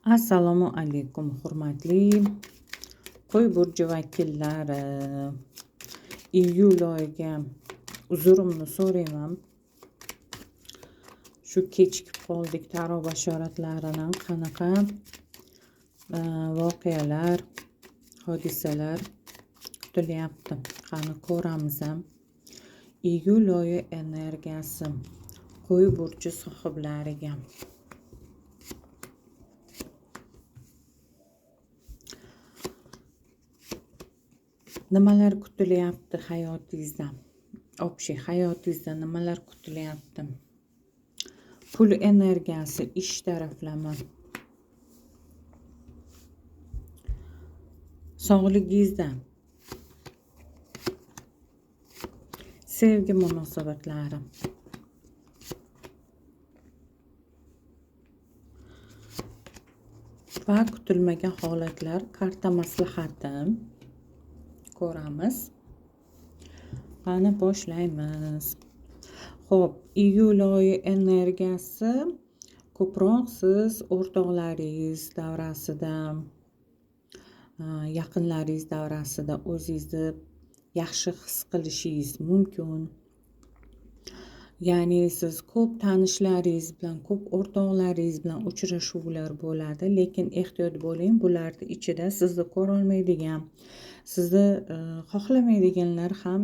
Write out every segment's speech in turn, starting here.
Assalomu alaykum hurmatli qo'y burji vakillari. Iyul oyiga uzurimni so'rayman. Shu kechikib qoldik tarot bashoratlaridan qanaqa voqealar, hodisalar kutilyapti. Qani ko'ramiz ham. Iyul oyi energiyasi qo'y burji sohiblariga. Nimalar kutilyapti hayotingizda? Hayotingizda nimalar kutilyapti? Pul energiyasi, ish taraflama. Sog'ligingizda, sevgi munosabatlari. Va kutilmagan holatlar, karta maslahati ko'ramiz. Qani boshlaymiz. Xo'p, iyul oyi energiyasi ko'proq siz o'rtoqlaringiz davrasida, yaqinlaringiz davrasida o'zingizni yaxshi his qilishingiz mumkin. Ya'ni siz ko'p tanishlaringiz bilan, ko'p o'rtoqlaringiz bilan uchrashuvlar bo'ladi, lekin ehtiyot bo'ling, bularning ichida sizni ko'rolmaydigan, sizni xohlamaydiganlar ham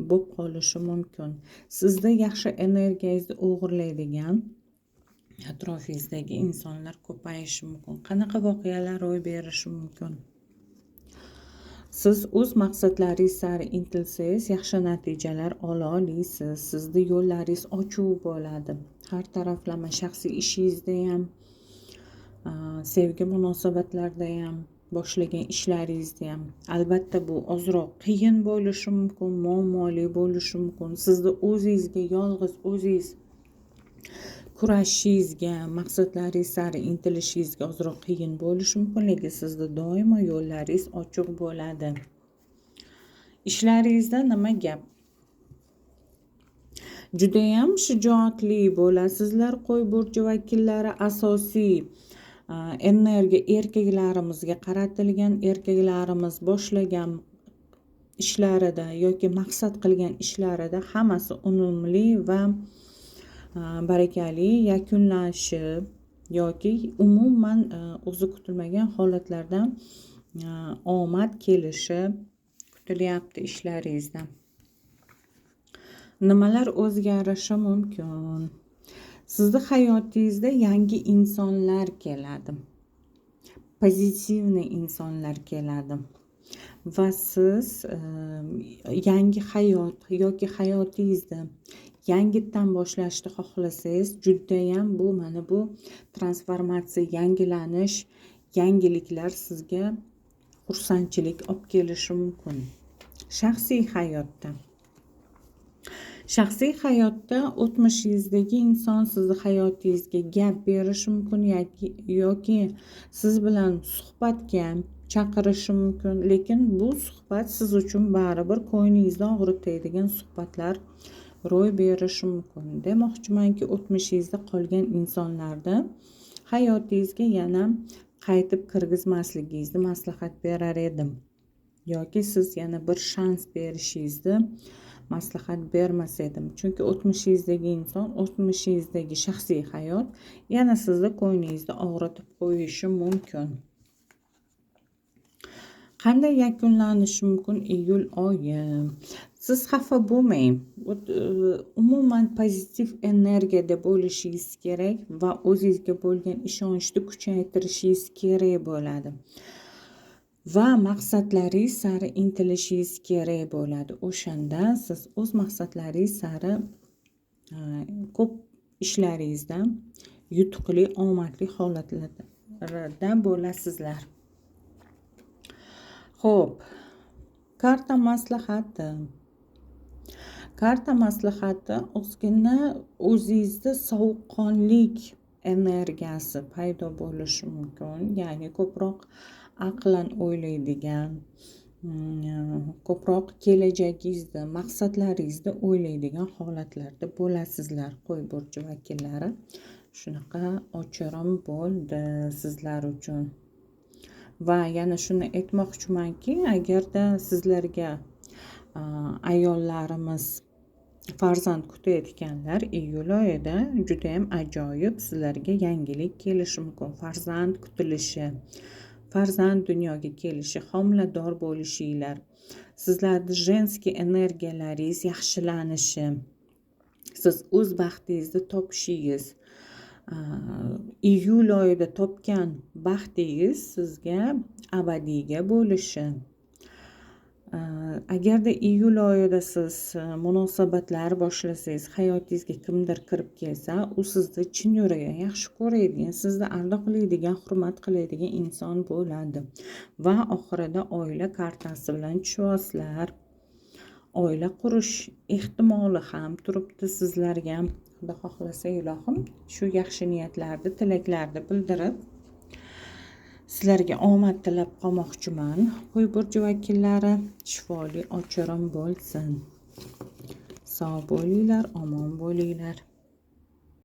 bo'lib qolishi mumkin. Sizda yaxshi energiyangizni o'g'irlaydigan atrofingizdagi insonlar ko'payishi mumkin. Qanaqa voqealar ro'y berishi mumkin? Siz o'z maqsadlaringiz sari intilsangiz, yaxshi natijalar ola olasiz. Sizni yo'llaringiz ochiq bo'ladi. Har taraflama shaxsiy ishingizda ham, sevgi munosabatlarda ham, boshlagan ishlaringizda ham. Albatta bu ozroq qiyin bo'lishi mumkin, muammoli bo'lishi mumkin. Sizni o'zingizga yolg'iz o'zingiz kurashishingizga, maqsadlaringiz sari intilishingizga ozroq qiyin bo'lishi mumkin, lekin sizni doimo yo'llaringiz ochiq bo'ladi. Ishlaringizda nima gap? Judayam shijoatli bo'lasizlar qo'y burji vakillari. Asosiy energiya erkaklarimizga qaratilgan. Erkaklarimiz boshlagan ishlarida yoki maqsad qilgan ishlarida hammasi unumli va barakali yakunlanishi yoki umuman o'zi kutilmagan holatlardan omad kelishi kutilyapti ishlaringizda. Nimalar o'zgarishi mumkin? Sizni hayotingizda yangi insonlar keladi. Pozitivniy insonlar keladi. Va siz yangi hayot yoki hayotingizda yangitdan boshlashni xohlasangiz, judayam mana bu transformatsiya, yangilanish, yangiliklar sizga xursandchilik olib kelishi mumkin. Shaxsiy hayotda o'tmishingizdagi inson sizni hayotingizga gap berishi mumkin yoki siz bilan suhbatga chaqirishi mumkin, lekin bu suhbat siz uchun baribir ko'nglingizni og'ritadigan suhbatlar ro'y berishi mumkin. Demoqchimanki, o'tmishingizda qolgan insonlarni hayotingizga yana qaytib kirgizmasligingizni maslahat berar edim. Yoki siz yana bir shans berishingizni maslahat bermas edim. Chunki o'tmishingizdagi inson, o'tmishingizdagi shaxsiy hayot yana sizni ko'nglingizni og'ritib qo'yishi mumkin. Qanday yakunlanishi mumkin iyul oyi? Siz xafa bo'lmang. Umuman pozitiv energiyada bo'lishingiz kerak va o'zingizga bo'lgan ishonchni kuchaytirishingiz kerak bo'ladi. Va maqsadlaringiz sari intilishingiz kerak bo'ladi. O'shanda siz o'z maqsadlaringiz sari ko'p ishlaringizda yutuqli, omadli holatlarda bo'lasizlar. Xo'p, karta maslahati. Karta maslahati ozgina o'zingizda sovuqqonlik energiyasi paydo bo'lishi mumkin. Ya'ni ko'proq aqlan o'ylaydigan, ko'proq kelajagingizda, maqsadlaringizni o'ylaydigan holatlarda bo'lasizlar qo'y burji vakillari. shunaqa ochirim bo'ldi sizlar uchun. Va yana shuni aytmoqchimanki, agarda sizlarga ayollarimiz farzand kutayotganlar, iyul oyida juda ham ajoyib sizlarga yangilik kelishi mumkin. Farzand kutilishi, farzand dunyoga kelishi, homilador bo'lishinglar, sizlarning jenskiy energiyalaringiz yaxshilanishi, siz o'z baxtingizni topishingiz, iyul oyida topgan baxtingiz sizga abadiyga bo'lishi. Agarda iyul oyida siz munosabatlar boshlasangiz, hayotingizga kimdir kirib kelsa, u sizni chin yuragidan yaxshi ko'radigan, sizni ardoqlaydigan, hurmat qiladigan inson bo'ladi. Va oxirida oila kartasi bilan tushyapsizlar. Oila qurish ehtimoli ham turibdi sizlarga. Xudo xohlasa ilohim shu yaxshi niyatlarni, tilaklarni bildirib sizlarga omad tilab qolmoqchiman. Qo'y burji vakillari, shifoli ochirim bo'lsin. Sog' bo'linglar, omon bo'linglar.